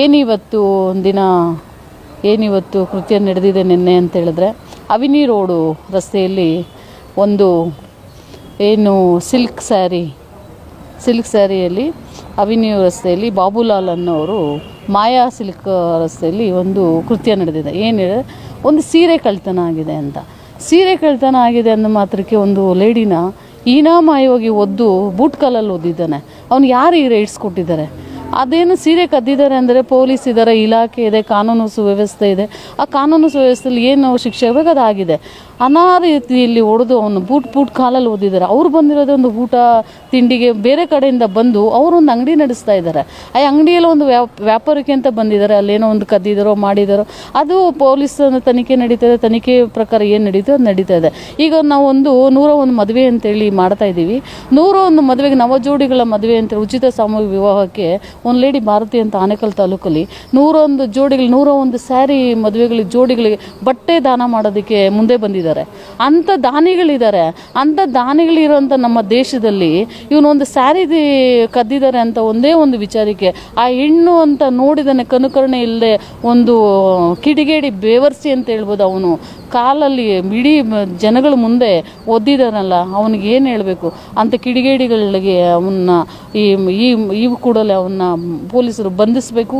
ಏನಿವತ್ತು ಕೃತ್ಯ ನಡೆದಿದೆ ನಿನ್ನೆ ಅಂತ ಹೇಳಿದ್ರೆ, ಅವಿನಿ ರೋಡು ರಸ್ತೆಯಲ್ಲಿ ಒಂದು ಸಿಲ್ಕ್ ಸ್ಯಾರಿಯಲ್ಲಿ ಅವಿನ್ಯೂ ರಸ್ತೆಯಲ್ಲಿ ಬಾಬುಲಾಲ್ ಅನ್ನೋರು ಮಾಯಾ ಸಿಲ್ಕ್ ರಸ್ತೆಯಲ್ಲಿ ಒಂದು ಕೃತ್ಯ ನಡೆದಿದೆ. ಏನು ಹೇಳಿದ್ರೆ, ಒಂದು ಸೀರೆ ಕಳ್ತನ ಆಗಿದೆ ಅಂತ. ಸೀರೆ ಕಳ್ತನ ಆಗಿದೆ ಅಂದ ಮಾತ್ರಕ್ಕೆ ಒಂದು ಲೇಡಿನ ಹೀನಾಮಾಯವಾಗಿ ಒದ್ದು ಬೂಟ್ ಕಾಲಲ್ಲಿ ಒದ್ದಿದ್ದಾನೆ. ಅವ್ನು ಯಾರು ಈ ರೈಟ್ಸ್ ಕೊಟ್ಟಿದ್ದಾರೆ? ಅದೇನು ಸೀರೆ ಕದ್ದಿದ್ದಾರೆ ಅಂದರೆ ಪೊಲೀಸ್ ಇದ್ದಾರೆ, ಇಲಾಖೆ ಇದೆ, ಕಾನೂನು ಸುವ್ಯವಸ್ಥೆ ಇದೆ. ಆ ಕಾನೂನು ಸುವ್ಯವಸ್ಥೆಯಲ್ಲಿ ಏನು ಶಿಕ್ಷೆ ಆಗಬೇಕು ಅದಾಗಿದೆ. ಅನಾರೀತಿಯಲ್ಲಿ ಹೊಡೆದು ಅವನು ಬೂಟ್ ಕಾಲಲ್ಲಿ ಓದಿದ್ದಾರೆ. ಅವ್ರು ಬಂದಿರೋದೇ ಒಂದು ಊಟ ತಿಂಡಿಗೆ ಬೇರೆ ಕಡೆಯಿಂದ ಬಂದು ಅವರೊಂದು ಅಂಗಡಿ ನಡೆಸ್ತಾ ಇದ್ದಾರೆ. ಆ ಅಂಗಡಿಯಲ್ಲಿ ಒಂದು ವ್ಯಾಪಾರಕ್ಕೆ ಅಂತ ಬಂದಿದ್ದಾರೆ. ಅಲ್ಲೇನೋ ಒಂದು ಕದ್ದಿದ್ದಾರೋ ಮಾಡಿದಾರೋ ಅದು ಪೊಲೀಸ್ ತನಿಖೆ ನಡೀತದೆ. ತನಿಖೆ ಪ್ರಕಾರ ಏನು ನಡೀತೋ ಅದು ನಡೀತಾ ಇದೆ. ಈಗ ನಾವು 101 ಮದುವೆ ಅಂತೇಳಿ ಮಾಡ್ತಾ ಇದ್ದೀವಿ. 101 ಮದುವೆಗೆ ನವಜೋಡಿಗಳ ಮದುವೆ ಅಂತೇಳಿ ಉಚಿತ ಸಾಮೂಹಿಕ ವಿವಾಹಕ್ಕೆ ಒಂದು ಲೇಡಿ ಭಾರತಿ ಅಂತ ಆನೇಕಲ್ ತಾಲೂಕಲ್ಲಿ 101 ಜೋಡಿಗಳು 101 ಸ್ಯಾರಿ ಮದುವೆಗಳಿಗೆ ಜೋಡಿಗಳಿಗೆ ಬಟ್ಟೆ ದಾನ ಮಾಡೋದಕ್ಕೆ ಮುಂದೆ ಬಂದಿದ್ದಾರೆ. ಅಂಥ ದಾನಿಗಳಿದ್ದಾರೆ. ಅಂಥ ದಾನಿಗಳಿರೋಂಥ ನಮ್ಮ ದೇಶದಲ್ಲಿ ಇವನೊಂದು ಸ್ಯಾರಿ ಕದ್ದಿದ್ದಾರೆ ಅಂತ ಒಂದೇ ಒಂದು ವಿಚಾರಕ್ಕೆ ಆ ಹೆಣ್ಣು ಅಂತ ನೋಡಿದಾನೆ ಕನುಕರಣೆ ಇಲ್ಲದೆ ಒಂದು ಕಿಡಿಗೇಡಿ ಬೇವರ್ಸಿ ಅಂತ ಹೇಳ್ಬೋದು. ಅವನು ಕಾಲಲ್ಲಿ ಇಡೀ ಜನಗಳ ಮುಂದೆ ಒದ್ದಿದಾರಲ್ಲ, ಅವನಿಗೆ ಏನು ಹೇಳಬೇಕು? ಅಂಥ ಕಿಡಿಗೇಡಿಗಳಿಗೆ ಅವನ್ನ ಈ ಕೂಡಲೇ ಅವನ್ನ ಪೊಲೀಸರು ಬಂಧಿಸಬೇಕು.